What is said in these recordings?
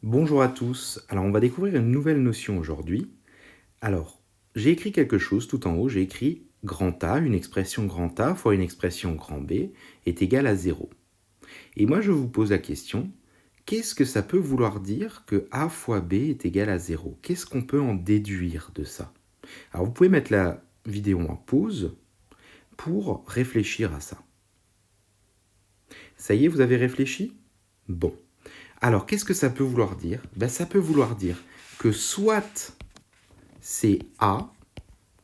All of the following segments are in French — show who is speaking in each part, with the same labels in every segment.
Speaker 1: Bonjour à tous. Alors, on va découvrir une nouvelle notion aujourd'hui. Alors, j'ai écrit quelque chose tout en haut. J'ai écrit grand A, une expression grand A fois une expression grand B est égal à 0. Et moi, je vous pose la question, qu'est-ce que ça peut vouloir dire que A fois B est égal à 0? Qu'est-ce qu'on peut en déduire de ça? Alors, vous pouvez mettre la vidéo en pause pour réfléchir à ça. Ça y est, vous avez réfléchi? Bon. Alors, qu'est-ce que ça peut vouloir dire? Ça peut vouloir dire que soit c'est A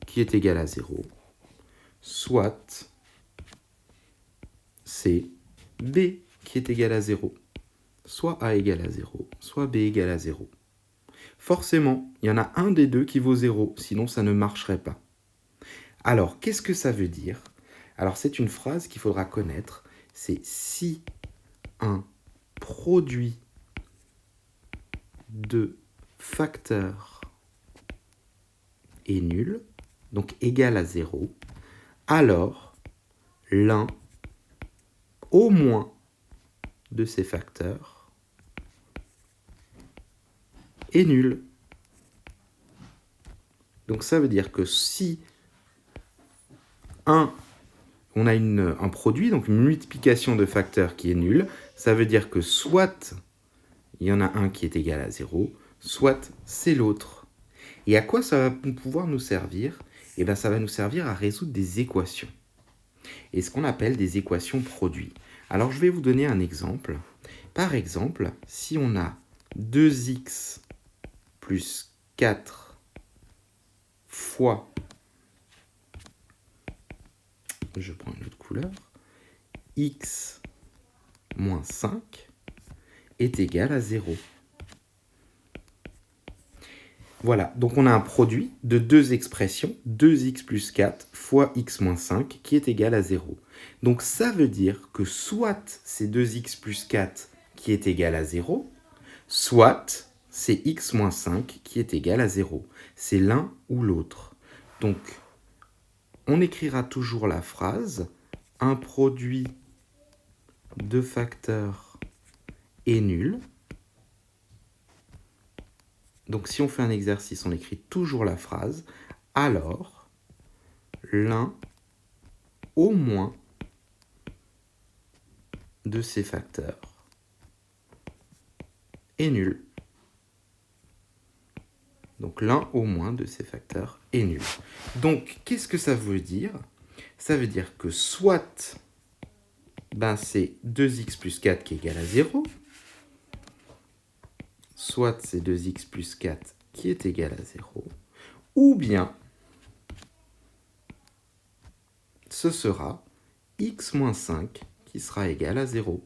Speaker 1: qui est égal à 0, soit c'est B qui est égal à 0. Soit A égale à 0, soit B égale à 0. Forcément, il y en a un des deux qui vaut 0, sinon ça ne marcherait pas. Alors, qu'est-ce que ça veut dire? Alors, c'est une phrase qu'il faudra connaître. C'est si un produit de facteurs est nul, donc égal à 0, alors l'un au moins de ces facteurs est nul. Donc ça veut dire que si on a un produit, donc une multiplication de facteurs qui est nul, ça veut dire que soit il y en a un qui est égal à 0, soit c'est l'autre. Et à quoi ça va pouvoir nous servir? Eh bien, ça va nous servir à résoudre des équations. Et ce qu'on appelle des équations produits. Alors, je vais vous donner un exemple. Par exemple, si on a 2x plus 4 fois, je prends une autre couleur, x moins 5 est égal à 0. Voilà, donc on a un produit de deux expressions, 2x plus 4 fois x moins 5, qui est égal à 0. Donc ça veut dire que soit c'est 2x plus 4 qui est égal à 0, soit c'est x moins 5 qui est égal à 0. C'est l'un ou l'autre. Donc, on écrira toujours la phrase « Un produit de facteurs est nul ». Donc, si on fait un exercice, on écrit toujours la phrase « Alors, l'un au moins de ces facteurs est nul ». Donc, l'un au moins de ces facteurs est nul. Donc, qu'est-ce que ça veut dire? Ça veut dire que soit c'est 2x plus 4 qui est égal à 0, soit c'est 2x plus 4 qui est égal à 0, ou bien ce sera x moins 5 qui sera égal à 0.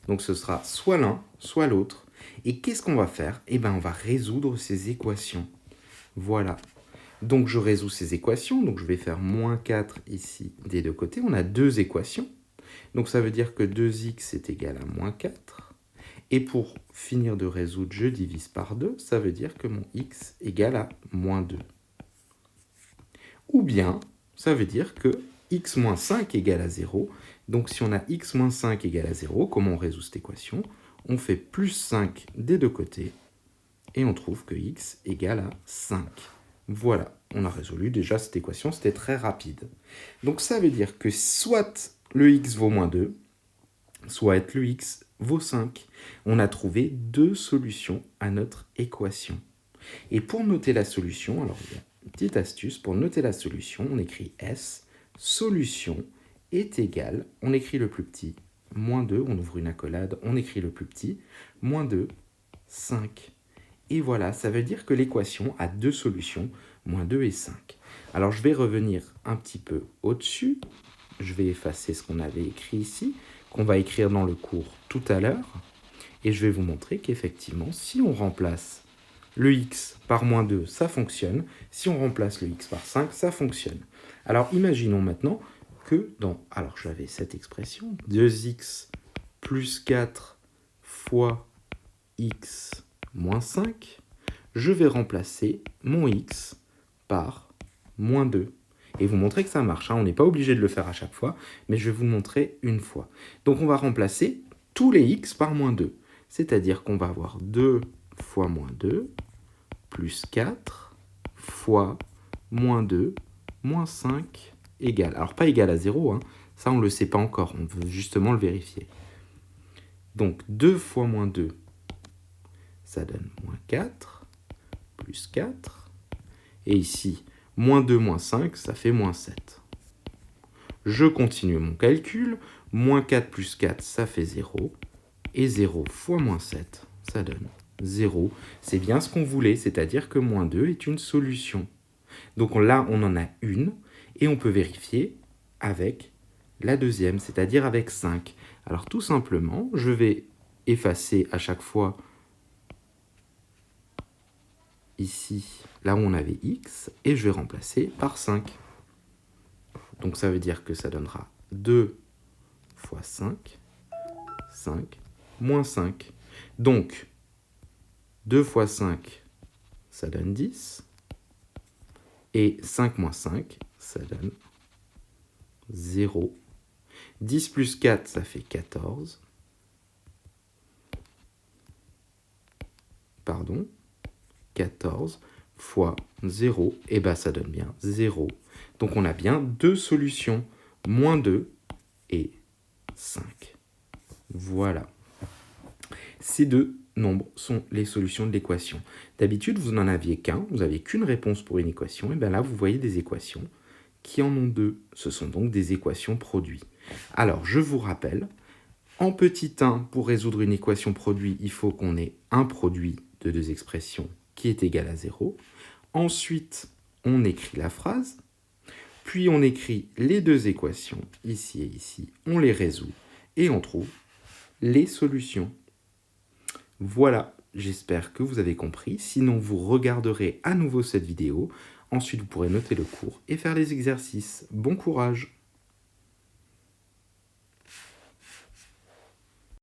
Speaker 1: Donc ce sera soit l'un, soit l'autre. Et qu'est-ce qu'on va faire? Eh bien, on va résoudre ces équations. Voilà. Donc je résous ces équations. Donc je vais faire moins 4 ici des deux côtés. On a deux équations. Donc ça veut dire que 2x est égal à moins 4. Et pour finir de résoudre, je divise par 2. Ça veut dire que mon x égale à moins 2. Ou bien, ça veut dire que x moins 5 égale à 0. Donc si on a x moins 5 égale à 0, comment on résout cette équation? On fait plus 5 des deux côtés et on trouve que x égale à 5. Voilà, on a résolu déjà cette équation, c'était très rapide. Donc ça veut dire que soit le x vaut moins 2, soit le x vaut 5. On a trouvé deux solutions à notre équation. Et pour noter la solution, alors il y a une petite astuce, pour noter la solution, on écrit S, solution est égale, on écrit le plus petit, moins 2, on ouvre une accolade, on écrit le plus petit, moins 2, 5. Et voilà, ça veut dire que l'équation a deux solutions, moins 2 et 5. Alors je vais revenir un petit peu au-dessus, je vais effacer ce qu'on avait écrit ici, qu'on va écrire dans le cours tout à l'heure, et je vais vous montrer qu'effectivement, si on remplace le x par moins 2, ça fonctionne. Si on remplace le x par 5, ça fonctionne. Alors, imaginons maintenant que alors, j'avais cette expression, 2x plus 4 fois x moins 5. Je vais remplacer mon x par moins 2. Et vous montrer que ça marche. On n'est pas obligé de le faire à chaque fois, mais je vais vous le montrer une fois. Donc, on va remplacer tous les x par moins 2. C'est-à-dire qu'on va avoir 2 fois moins 2, plus 4, fois moins 2, moins 5, égale. Alors pas égal à 0, hein, ça on ne le sait pas encore, on veut justement le vérifier. Donc 2 fois moins 2, ça donne moins 4, plus 4. Et ici, moins 2, moins 5, ça fait moins 7. Je continue mon calcul. Moins 4 plus 4, ça fait 0. Et 0 fois moins 7, ça donne 0. C'est bien ce qu'on voulait, c'est-à-dire que moins 2 est une solution. Donc là, on en a une, et on peut vérifier avec la deuxième, c'est-à-dire avec 5. Alors tout simplement, je vais effacer à chaque fois ici, là où on avait x, et je vais remplacer par 5. Donc ça veut dire que ça donnera 2 fois 5, 5, moins 5. Donc, 2 fois 5, ça donne 10. Et 5 moins 5, ça donne 0. 10 plus 4, ça fait 14. Pardon, 14 fois 0, et bien ça donne bien 0. Donc on a bien deux solutions, moins 2 et 5. Voilà. Ces deux nombres sont les solutions de l'équation. D'habitude, vous n'en aviez qu'un, vous n'aviez qu'une réponse pour une équation, et bien là, vous voyez des équations qui en ont deux. Ce sont donc des équations produits. Alors, je vous rappelle, en petit 1, pour résoudre une équation produit, il faut qu'on ait un produit de deux expressions qui est égal à 0. Ensuite, on écrit la phrase, puis on écrit les deux équations, ici et ici, on les résout, et on trouve les solutions. Voilà, j'espère que vous avez compris. Sinon, vous regarderez à nouveau cette vidéo. Ensuite, vous pourrez noter le cours et faire les exercices. Bon courage!